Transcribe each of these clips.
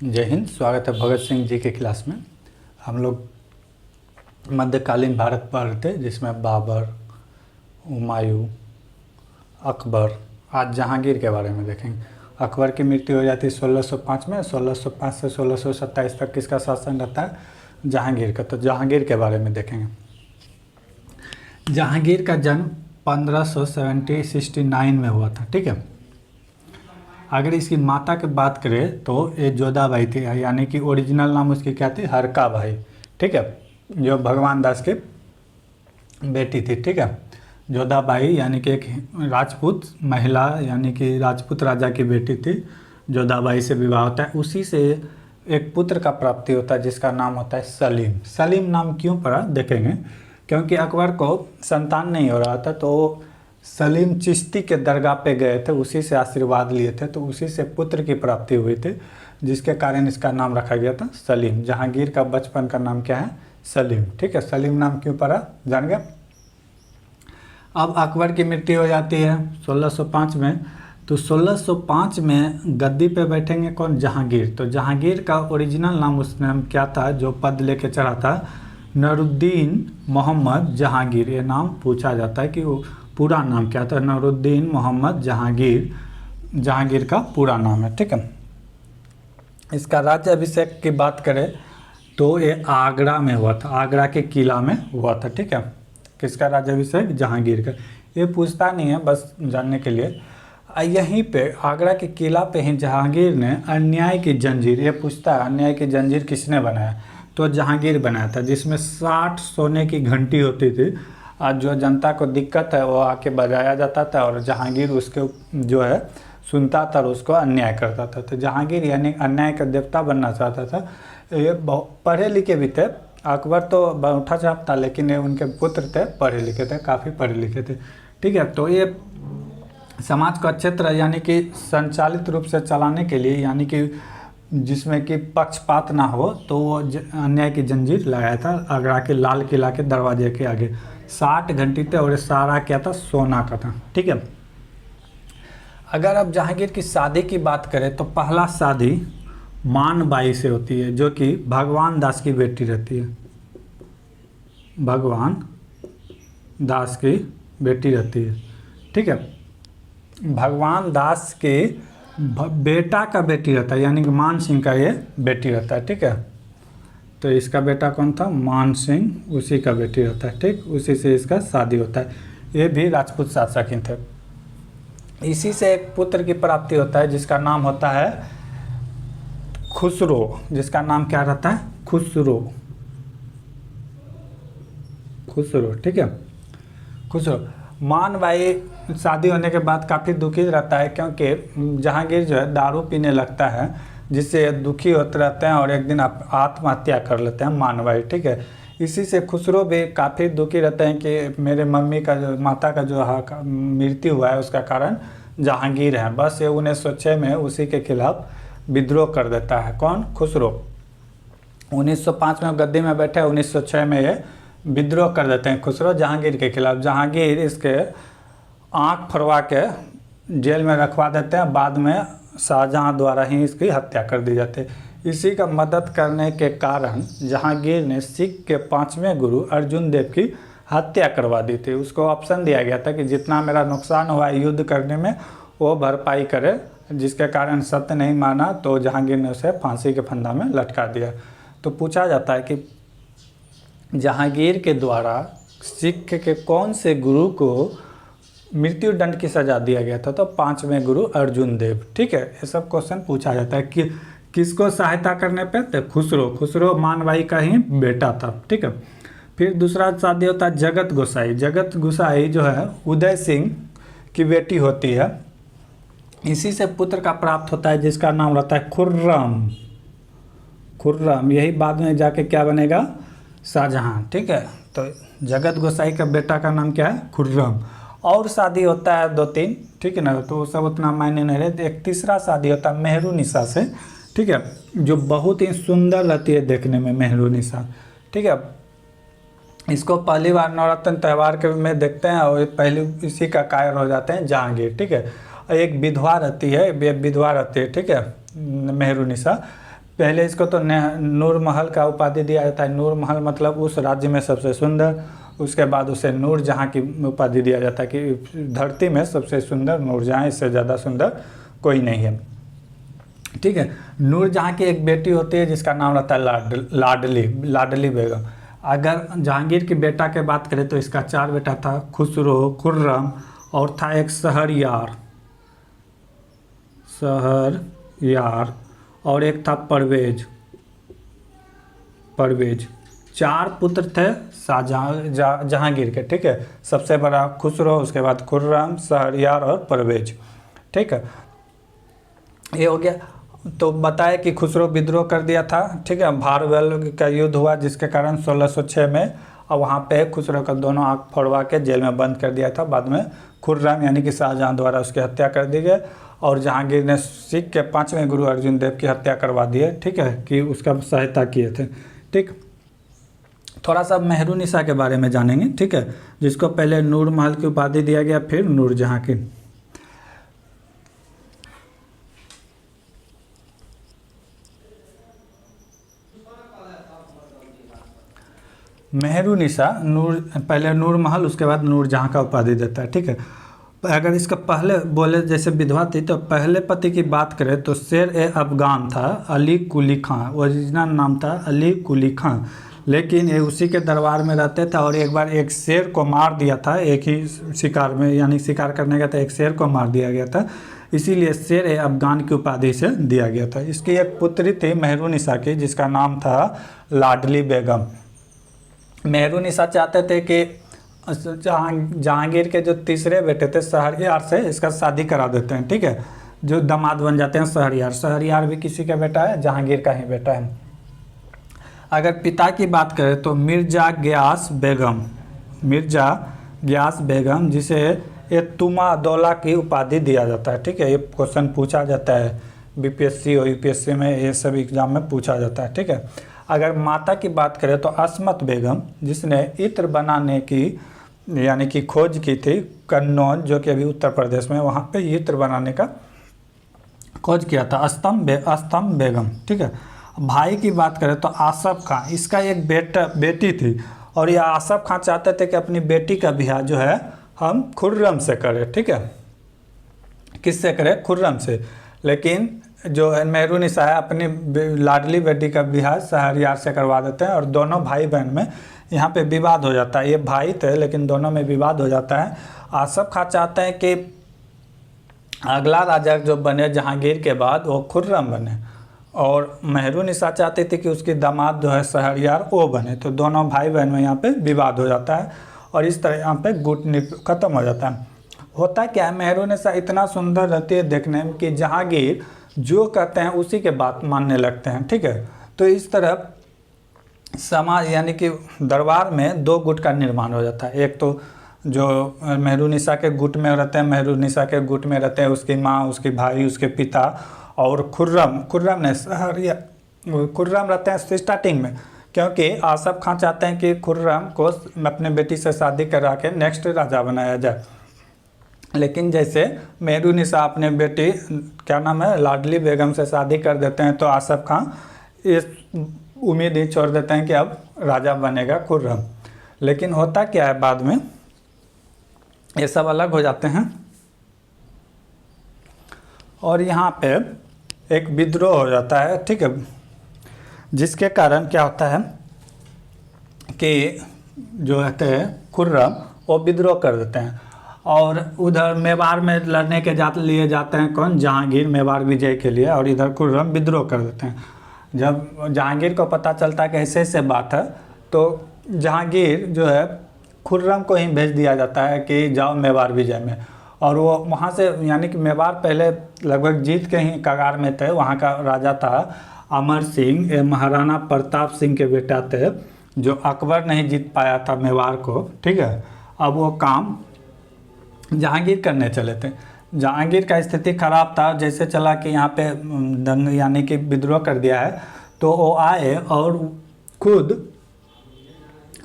जय हिंद। स्वागत है भगत सिंह जी के क्लास में। हम लोग मध्यकालीन भारत पढ़ रहे थे, जिसमें बाबर, हुमायूं, अकबर, आज जहांगीर के बारे में देखेंगे। अकबर की मृत्यु हो जाती है 1605 में। 1605 से 1627 तक किसका शासन रहता है? जहांगीर का। तो जहांगीर के बारे में देखेंगे। जहांगीर का जन्म 1569 में हुआ था। ठीक है। अगर इसकी माता की बात करें तो ये जोधाबाई थी, यानी कि ओरिजिनल नाम उसकी क्या थी? हरकाबाई। ठीक है, जो भगवान दास की बेटी थी। ठीक है, जोधाबाई यानी कि एक राजपूत महिला, यानी कि राजपूत राजा की बेटी थी। जोधाबाई से विवाह होता है, उसी से एक पुत्र का प्राप्ति होता है जिसका नाम होता है सलीम। सलीम नाम क्यों पड़ा देखेंगे, क्योंकि अकबर को संतान नहीं हो रहा था, तो सलीम चिश्ती के दरगाह पे गए थे, उसी से आशीर्वाद लिए थे, तो उसी से पुत्र की प्राप्ति हुई थी, जिसके कारण इसका नाम रखा गया था सलीम। जहांगीर का बचपन का नाम क्या है? सलीम। ठीक है, सलीम नाम क्यों पड़ा जान गया। अब अकबर की मृत्यु हो जाती है 1605 में। तो 1605 में गद्दी पे बैठेंगे कौन? जहांगीर। तो जहांगीर का ओरिजिनल नाम उस नाम क्या था जो पद लेके चढ़ा था? नरुद्दीन मोहम्मद जहांगीर। ये नाम पूछा जाता है कि वो पूरा नाम क्या था? नरुद्दीन मोहम्मद जहांगीर, जहांगीर का पूरा नाम है। ठीक है। इसका राज्य अभिषेक की बात करें तो ये आगरा में हुआ था, आगरा के किला में हुआ था। ठीक है, किसका राज्याभिषेक? जहांगीर का। ये पूछता नहीं है, बस जानने के लिए। यहीं पे आगरा के किला पे ही जहांगीर ने अन्याय की जंजीर, ये पूछता है अन्याय की जंजीर किसने बनाया? तो जहांगीर बनाया था, जिसमें 60 सोने की घंटी होती थी। आज जो जनता को दिक्कत है वो आके बजाया जाता था, और जहांगीर उसके जो है सुनता था और उसको अन्याय करता था। तो जहांगीर यानी अन्याय का देवता बनना चाहता था। ये पढ़े लिखे भी थे। अकबर तो बौठा छाप था, लेकिन ये उनके पुत्र थे, पढ़े लिखे थे, काफ़ी पढ़े लिखे थे। ठीक है, तो ये समाज को अच्छे तरह यानी कि संचालित रूप से चलाने के लिए, यानी कि जिसमें कि पक्षपात ना हो, तो वो अन्याय की जंजीर लगाया था आगरा के लाल किला के दरवाजे के आगे। 60 घंटी थे और ये सारा क्या था? सोना का था। ठीक है। अगर अब जहांगीर की शादी की बात करें तो पहला शादी मानबाई से होती है, जो कि भगवान दास की बेटी रहती है। भगवान दास की बेटी रहती है। ठीक है, भगवान दास के बेटा का बेटी रहता है, यानी कि मान सिंह का ये बेटी रहता है। ठीक है, तो इसका बेटा कौन था? मान सिंह, उसी का बेटी रहता है। ठीक, उसी से इसका शादी होता है। ये भी राजपूत शासक ही थे। इसी से एक पुत्र की प्राप्ति होता है जिसका नाम होता है खुसरो। जिसका नाम क्या रहता है? खुसरो। खुसरो। ठीक है, खुसरो। मानबाई शादी होने के बाद काफ़ी दुखी रहता है, क्योंकि जहांगीर जो है दारू पीने लगता है, जिससे दुखी होते रहते हैं और एक दिन आत्महत्या कर लेते हैं मानबाई। ठीक है, इसी से खुसरो भी काफ़ी दुखी रहते हैं कि मेरे मम्मी का जो माता का जो मृत्यु हुआ है उसका कारण जहांगीर है। बस ये 1906 में उसी के खिलाफ विद्रोह कर देता है। कौन? खुसरो। 1905 में गद्दी में बैठे, 1906 में ये विद्रोह कर देते हैं खुसरो जहांगीर के खिलाफ। जहांगीर इसके आँख फरवा के जेल में रखवा देते हैं। बाद में शाहजहां द्वारा ही इसकी हत्या कर दी जाती है। इसी का मदद करने के कारण जहांगीर ने सिख के 5वें गुरु अर्जुन देव की हत्या करवा दी थी। उसको ऑप्शन दिया गया था कि जितना मेरा नुकसान हुआ युद्ध करने में वो भरपाई करे, जिसके कारण सत्य नहीं माना तो जहांगीर ने उसे फांसी के फंदा में लटका दिया। तो पूछा जाता है कि जहांगीर के द्वारा सिख के कौन से गुरु को मृत्यु दंड की सजा दिया गया था? तो 5वें गुरु अर्जुन देव। ठीक है, ये सब क्वेश्चन पूछा जाता है कि किसको सहायता करने पे? तो खुसरो। खुसरो मानबाई का ही बेटा था। ठीक है, फिर दूसरा शादी होता है जगत गोसाई। जगत गोसाई जो है उदय सिंह की बेटी होती है। इसी से पुत्र का प्राप्त होता है जिसका नाम रहता है खुर्रम। खुर्रम यही बाद में जाके क्या बनेगा? शाहजहां। ठीक है, तो जगत गोसाई का बेटा का नाम क्या है? खुर्रम। और शादी होता है 2-3। ठीक है ना, तो सब उतना मायने नहीं रहते। एक तीसरा शादी होता है मेहरुनिसा से। ठीक है, जो बहुत ही सुंदर रहती है देखने में, मेहरुनिसा। ठीक है, इसको पहली बार नवरात्र त्यौहार के में देखते हैं और पहले इसी का कायर हो जाते हैं जहांगीर। ठीक है, एक विधवा रहती है, ठीक है, मेहरुनिसा। पहले इसको तो नूर महल का उपाधि दिया जाता है। नूर महल मतलब उस राज्य में सबसे सुंदर, उसके बाद उसे नूर जहाँ की उपाधि दिया जाता है कि धरती में सबसे सुंदर नूर जहाँ, इससे ज़्यादा सुंदर कोई नहीं है। ठीक है। नूर जहाँ की एक बेटी होती है जिसका नाम रहता है लाडली बेगम। अगर जहांगीर की बेटा के बात करें तो इसका 4 बेटा था, खुसरो, खुर्रम और था एक शहरयार और एक था परवेज। 4 पुत्र थे जहांगीर के। ठीक है। सबसे बड़ा खुसरो, उसके बाद खुर्रम, शहरयार और परवेज। ठीक है, ये हो गया। तो बताया कि खुसरो विद्रोह कर दिया था। ठीक है। भारवेल का युद्ध हुआ जिसके कारण 1606 में, और वहाँ पे खुसरो का दोनों आँख फोड़वा के जेल में बंद कर दिया था। बाद में खुर्रम यानी कि शाहजहाँ द्वारा उसकी हत्या कर दी गई, और जहांगीर ने सिख के 5वें गुरु अर्जुन देव की हत्या करवा दी है। ठीक है, कि उसका सहायता किए थे। ठीक, थोड़ा सा मेहरुनिसा के बारे में जानेंगे। ठीक है, जिसको पहले नूर महल की उपाधि दिया गया, फिर नूरजहाँ की। मेहरुनिसा पहले नूर महल, उसके बाद नूरजहाँ का उपाधि देता है। ठीक है। अगर इसका पहले बोले जैसे विधवा थी, तो पहले पति की बात करें तो शेर ए अफगान था अली कुली खां। ओरिजिनल नाम था अली कुली खां, लेकिन ये उसी के दरबार में रहते थे, और एक बार एक शेर को मार दिया था एक ही शिकार में, यानी शिकार करने गया था, एक शेर को मार दिया गया था, इसीलिए शेर ए अफगान की उपाधि से दिया गया था। इसकी एक पुत्री थी मेहरुनिसा की, जिसका नाम था लाडली बेगम। मेहरुनिसा चाहते थे कि जहांगीर के जो तीसरे बेटे थे शहरयार से इसका शादी करा देते हैं। ठीक है, जो दामाद बन जाते हैं शहरयार भी किसी का बेटा है, जहांगीर का ही बेटा है। अगर पिता की बात करें तो मिर्जा गयास बेगम, जिसे ये तुमा दौला की उपाधि दिया जाता है। ठीक है, ये क्वेश्चन पूछा जाता है बीपीएससी और यूपीएससी में, ये सब एग्जाम में पूछा जाता है। ठीक है। अगर माता की बात करें तो अस्मत बेगम, जिसने इत्र बनाने की यानी कि खोज की थी कन्नौज, जो कि अभी उत्तर प्रदेश में, वहाँ पे इत्र बनाने का खोज किया था अस्तम बेगम। ठीक है। भाई की बात करें तो आसफ खां, इसका एक बेटी थी, और ये आसफ खां चाहते थे कि अपनी बेटी का ब्याह जो है हम खुर्रम से करें। ठीक है, किससे करें? खुर्रम से। लेकिन जो मेहरुनिसा है अपनी लाडली बेटी का ब्याह शहरयार से करवा देते हैं, और दोनों भाई बहन में यहाँ पे विवाद हो जाता है। ये भाई थे लेकिन दोनों में विवाद हो जाता है। आसफ खां चाहते हैं कि अगला राजा जो बने जहांगीर के बाद वो खुर्रम बने, और मेहरुनिसा चाहती थी कि उसकी दामाद जो है शहरयार वो बने। तो दोनों भाई बहन में यहाँ पे विवाद हो जाता है, और इस तरह यहाँ पे गुट खत्म हो जाता है। होता क्या है, मेहरुनिसा इतना सुंदर रहती है देखने में कि जहांगीर जो कहते हैं उसी के बात मानने लगते हैं। ठीक है। तो इस तरह समाज यानी कि दरबार में 2 गुट का निर्माण हो जाता है। एक तो जो मेहरुनिसा के गुट में रहते हैं, मेहरुनिसा के गुट में रहते हैं उसकी माँ, उसके भाई, उसके पिता, और खुर्रम रहते हैं स्टार्टिंग में, क्योंकि आसफ खां चाहते हैं कि खुर्रम को अपने बेटी से शादी करा के नेक्स्ट राजा बनाया जाए। लेकिन जैसे मेहरुनिसा अपने बेटी क्या नाम है लाडली बेगम से शादी कर देते हैं, तो आसफ खां इस उम्मीद ही छोड़ देते हैं कि अब राजा बनेगा खुर्रम। लेकिन होता क्या है, बाद में ये सब अलग हो जाते हैं, और यहाँ पे एक विद्रोह हो जाता है। ठीक है, जिसके कारण क्या होता है कि जो रहते हैं खुर्रम वो विद्रोह कर देते हैं, और उधर मेवाड़ में लड़ने के लिए जाते हैं कौन? जहांगीर, मेवाड़ विजय के लिए, और इधर खुर्रम विद्रोह कर देते हैं। जब जहांगीर को पता चलता है कि ऐसे ऐसे बात है, तो जहांगीर जो है खुर्रम को ही भेज दिया जाता है कि जाओ मेवाड़ विजय में, और वो वहाँ से यानी कि मेवाड़ पहले लगभग जीत के ही कगार में थे। वहाँ का राजा था अमर सिंह, महाराणा प्रताप सिंह के बेटा थे, जो अकबर नहीं जीत पाया था मेवाड़ को। ठीक है, अब वो काम जहांगीर करने चले थे। जहांगीर का स्थिति खराब था, जैसे चला कि यहाँ पे दंग यानी कि विद्रोह कर दिया है, तो वो आए और खुद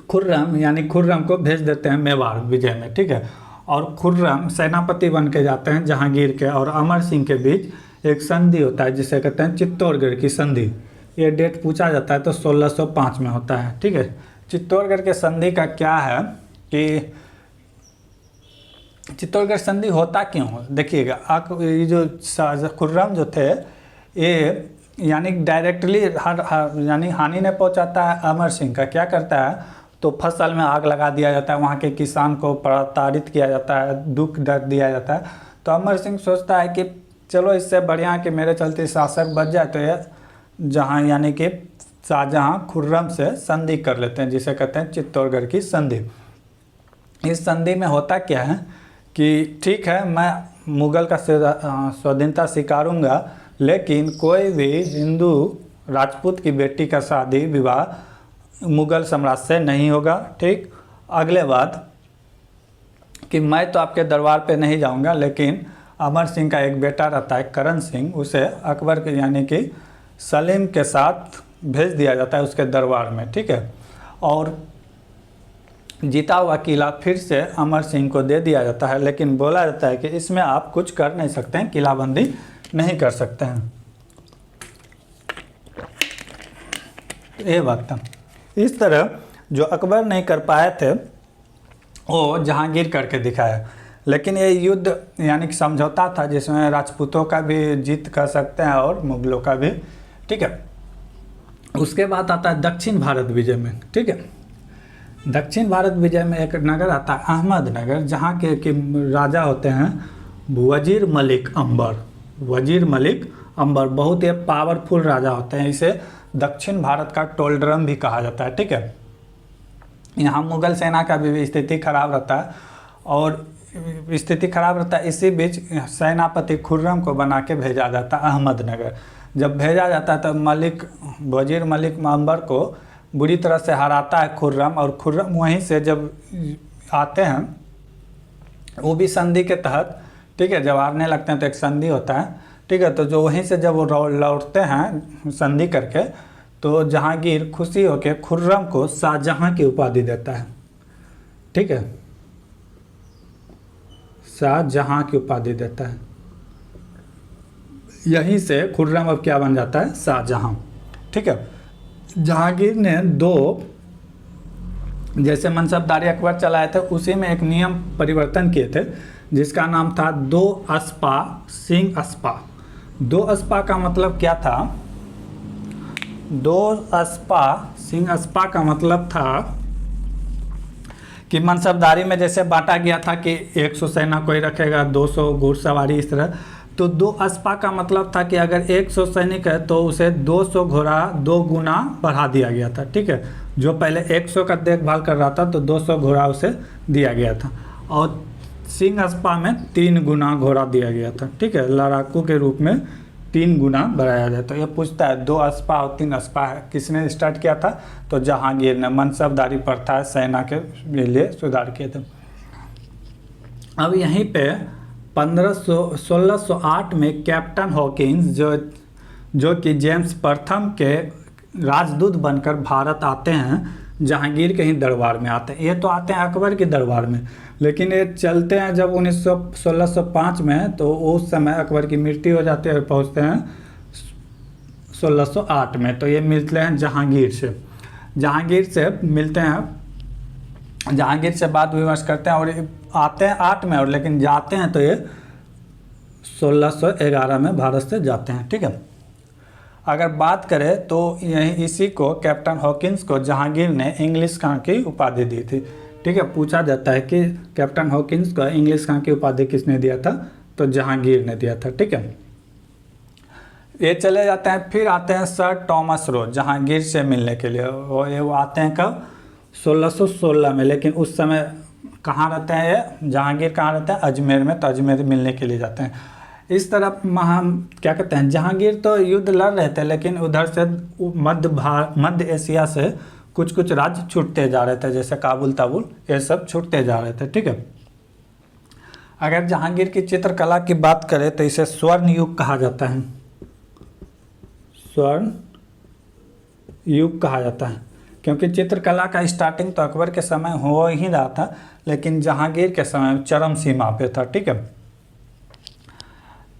खुर्रम को भेज देते हैं मेवाड़ विजय में। ठीक है, और खुर्रम सेनापति बन के जाते हैं जहांगीर के और अमर सिंह के बीच एक संधि होता है, जिसे कहते हैं चित्तौड़गढ़ की संधि। ये डेट पूछा जाता है तो 1605 में होता है। ठीक है, चित्तौड़गढ़ के संधि का क्या है कि चित्तौड़गढ़ संधि होता क्यों? देखिएगा, ये जो खुर्रम जो थे ये यानी डायरेक्टली यानी हानि नहीं पहुंचाता है अमर सिंह का। क्या करता है तो फसल में आग लगा दिया जाता है, वहाँ के किसान को प्रताड़ित किया जाता है, दुख दर्द दिया जाता है। तो अमर सिंह सोचता है कि चलो इससे बढ़िया कि मेरे चलते शासक बच जाए, तो ये जहाँ यानी कि शाहजहाँ खुर्रम से संधि कर लेते हैं, जिसे कहते हैं चित्तौड़गढ़ की संधि। इस संधि में होता क्या है कि ठीक है मैं मुग़ल का स्वाधीनता स्वीकारूंगा, लेकिन कोई भी हिंदू राजपूत की बेटी का शादी विवाह मुग़ल सम्राट से नहीं होगा। ठीक, अगले बात कि मैं तो आपके दरबार पे नहीं जाऊंगा, लेकिन अमर सिंह का एक बेटा रहता है करण सिंह, उसे अकबर के यानी कि सलीम के साथ भेज दिया जाता है उसके दरबार में। ठीक है, और जीता हुआ किला फिर से अमर सिंह को दे दिया जाता है, लेकिन बोला जाता है कि इसमें आप कुछ कर नहीं सकते हैं, किलाबंदी नहीं कर सकते हैं। ये बात था। इस तरह जो अकबर नहीं कर पाए थे वो जहांगीर करके दिखाया, लेकिन ये युद्ध यानी कि समझौता था जिसमें राजपूतों का भी जीत कर सकते हैं और मुगलों का भी। ठीक है, उसके बाद आता है दक्षिण भारत विजय में। ठीक है, दक्षिण भारत विजय में एक नगर आता है अहमदनगर, जहाँ के राजा होते हैं वजीर मलिक अंबर। वजीर मलिक अंबर बहुत ही पावरफुल राजा होते हैं, इसे दक्षिण भारत का टोलड्रम भी कहा जाता है। ठीक है, यहाँ मुगल सेना का भी स्थिति खराब रहता है, और स्थिति खराब रहता है। इसी बीच सेनापति खुर्रम को बना के भेजा जाता है अहमदनगर। जब भेजा जाता है तो वजीर मलिक अंबर को बुरी तरह से हराता है खुर्रम, और खुर्रम वहीं से जब आते हैं वो भी संधि के तहत। ठीक है, जब हारने लगते हैं तो एक संधि होता है। ठीक है, तो जो वहीं से जब वो लौटते हैं संधि करके, तो जहांगीर खुशी होकर खुर्रम को शाहजहाँ की उपाधि देता है। ठीक है, शाहजहाँ की उपाधि देता है। यहीं से खुर्रम अब क्या बन जाता है, शाहजहाँ। ठीक है, जहांगीर ने जैसे मनसबदारी अकबर चलाए थे, उसी में एक नियम परिवर्तन किए थे जिसका नाम था 2 अस्पा सिंह अस्पा। 2 अस्पा का मतलब क्या था? 2 अस्पा सिंह अस्पा का मतलब था कि मनसबदारी में जैसे बांटा गया था कि 100 सेना कोई रखेगा, 200 घुड़सवारी, इस तरह। तो 2 अस्पा का मतलब था कि अगर 100 सैनिक है तो उसे 200 घोड़ा 2 गुना बढ़ा दिया गया था। ठीक है, जो पहले 100 का देखभाल कर रहा था तो 200 घोड़ा उसे दिया गया था, और सिंह अस्पा में 3 गुना घोड़ा दिया गया था। ठीक है, लड़ाकू के रूप में 3 गुना बढ़ाया जाए। तो ये पूछता है 2 अस्पा और 3 अस्पा है किसने स्टार्ट किया था? तो जहांगीर ने। मनसबदारी प्रथा सेना के लिए सुधार किए थे। अब यहीं पे 1608 में कैप्टन हॉकिंस जो कि जेम्स प्रथम के राजदूत बनकर भारत आते हैं, जहांगीर के ही दरबार में आते हैं। ये तो आते हैं अकबर के दरबार में, लेकिन ये चलते हैं जब 1605 में, तो उस समय अकबर की मृत्यु हो जाती है और पहुँचते हैं 1608 में। तो ये मिलते हैं जहांगीर से। जहांगीर से मिलते हैं, जहांगीर से बात विमर्श करते हैं, और आते हैं 8 में, और लेकिन जाते हैं तो ये 1611 में भारत से जाते हैं। ठीक है, अगर बात करें तो यही इसी को कैप्टन हॉकिंस को जहांगीर ने इंग्लिश खां की उपाधि दी थी। ठीक है, पूछा जाता है कि कैप्टन हॉकिंस को इंग्लिश खां की उपाधि किसने दिया था? तो जहांगीर ने दिया था। ठीक है, ये चले जाते हैं। फिर आते हैं सर थॉमस रोज जहांगीर से मिलने के लिए। वो आते हैं कब? 1616 में। लेकिन उस समय कहाँ रहते हैं ये? जहांगीर कहाँ रहते हैं? अजमेर में। तो अजमेर मिलने के लिए जाते हैं। इस तरफ क्या कहते हैं, जहांगीर तो युद्ध लड़ रहे थे, लेकिन उधर से मध्य एशिया से कुछ कुछ राज्य छूटते जा रहे थे, जैसे काबुल ताबुल, ये सब छूटते जा रहे थे। ठीक है, अगर जहांगीर की चित्रकला की बात करें तो इसे स्वर्ण युग कहा जाता है। स्वर्ण युग कहा जाता है क्योंकि चित्रकला का स्टार्टिंग तो अकबर के समय हो ही रहा था, लेकिन जहांगीर के समय चरम सीमा पे था। ठीक है,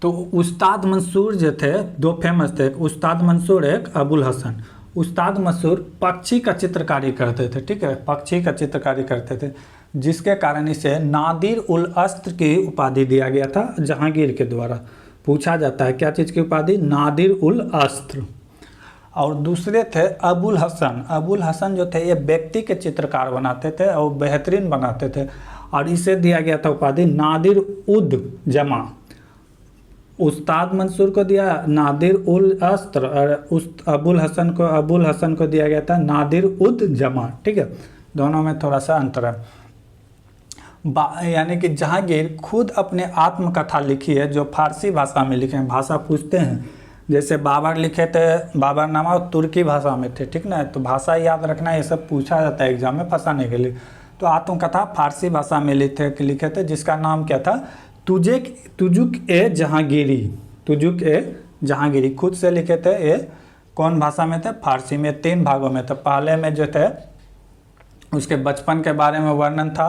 तो उस्ताद मंसूर जो थे, दो फेमस थे, एक उस्ताद मंसूर, एक अबुल हसन। उस्ताद मंसूर पक्षी का चित्रकारी करते थे, ठीक है, पक्षी का चित्रकारी करते थे, जिसके कारण इसे नादिर उल अस्त्र की उपाधि दिया गया था जहांगीर के द्वारा। पूछा जाता है क्या चीज़ की उपाधि? नादिर उल अस्त्र। और दूसरे थे अबुल हसन। अबुल हसन जो थे ये व्यक्ति के चित्रकार बनाते थे और बेहतरीन बनाते थे, और इसे दिया गया था उपाधि नादिर उद जमा। उस्ताद मंसूर को दिया नादिर उल अस्त्र, और उस अबुल हसन को दिया गया था नादिर उद जमा, ठीक है, दोनों में थोड़ा सा अंतर है। यानी कि जहांगीर खुद अपने आत्मकथा लिखी है जो फारसी भाषा में लिखे हैं। भाषा पूछते हैं, जैसे बाबर लिखे थे, बाबरनामा तुर्की भाषा में थे, ठीक ना, तो भाषा याद रखना ये सब पूछा जाता है एग्जाम में फंसाने के लिए। तो आत्मकथा फारसी भाषा में लिखे थे, जिसका नाम क्या था? तुजुक ए जहांगीरी। तुजुक ए जहांगीरी खुद से लिखे थे। ये कौन भाषा में थे? फारसी में। 3 भागों में। तो पहले में जो थे उसके बचपन के बारे में वर्णन था,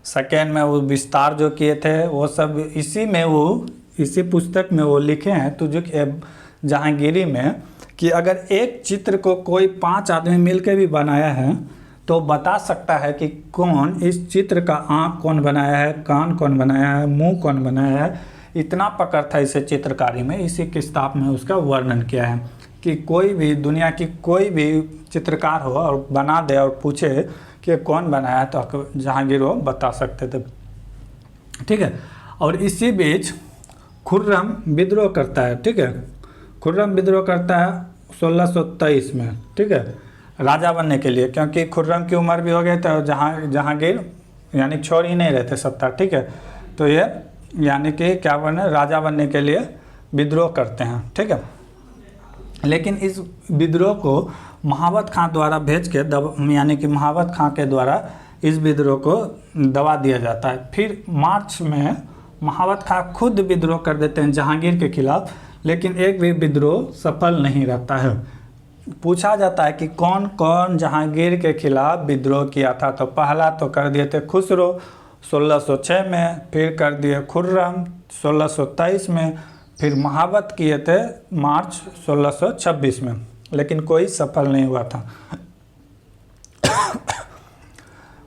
सेकेंड में वो विस्तार जो किए थे वो सब इसी पुस्तक में वो लिखे हैं तुजुक ए जहांगीरी में, कि अगर एक चित्र को कोई 5 आदमी मिलकर भी बनाया है तो बता सकता है कि कौन इस चित्र का आँख कौन बनाया है, कान कौन बनाया है, मुंह कौन बनाया है। इतना पकड़ था इसे चित्रकारी में। इसी किताब में उसका वर्णन किया है कि कोई भी दुनिया की कोई भी चित्रकार हो और बना दे और पूछे कि कौन बनाया तो जहांगीर वो बता सकते थे, ठीक है। और इसी बीच खुर्रम विद्रोह करता है, ठीक है। खुर्रम विद्रोह करता है 1623 में, ठीक है, राजा बनने के लिए, क्योंकि खुर्रम की उम्र भी हो गई तो जहांगीर यानी छोड़ ही नहीं रहते सत्ता, ठीक है। तो ये यानी कि क्या बने, राजा बनने के लिए विद्रोह करते हैं, ठीक है। लेकिन इस विद्रोह को महावत खां द्वारा भेज के यानी कि महावत खां के द्वारा इस विद्रोह को दबा दिया जाता है। फिर मार्च में महावत खां खुद विद्रोह कर देते हैं जहांगीर के खिलाफ, लेकिन एक भी विद्रोह सफल नहीं रहता है। पूछा जाता है कि कौन कौन जहांगीर के खिलाफ विद्रोह किया था, तो पहला तो कर दिए थे खुसरो 1606 में, फिर कर दिए खुर्रम 1623 में, फिर महावत किए थे मार्च 1626 में, लेकिन कोई सफल नहीं हुआ था।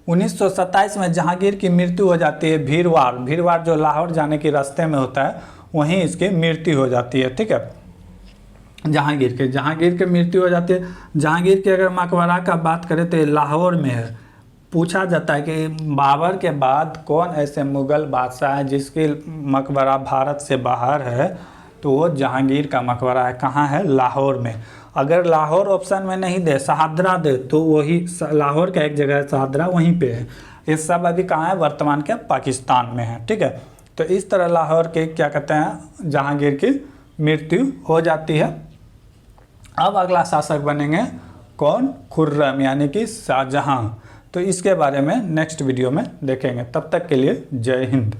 1927 में जहांगीर की मृत्यु हो जाती है भीरवार जो लाहौर जाने के रास्ते में होता है, वहीं इसकी मृत्यु हो जाती है, ठीक है। जहांगीर के मृत्यु हो जाती है। जहांगीर के अगर मकबरा का बात करें तो ये लाहौर में है। पूछा जाता है कि बाबर के बाद कौन ऐसे मुग़ल बादशाह है जिसकी मकबरा भारत से बाहर है, तो वो जहांगीर का मकबरा है। कहाँ है? लाहौर में। अगर लाहौर ऑप्शन में नहीं दे, शहादरा दे, तो वही लाहौर का एक जगह है शहादरा, वहीं पे है। ये सब अभी कहाँ है? वर्तमान के पाकिस्तान में है, ठीक है। तो इस तरह लाहौर के क्या कहते हैं, जहांगीर की मृत्यु हो जाती है। अब अगला शासक बनेंगे कौन? खुर्रम, यानी कि शाहजहां। तो इसके बारे में नेक्स्ट वीडियो में देखेंगे। तब तक के लिए जय हिंद।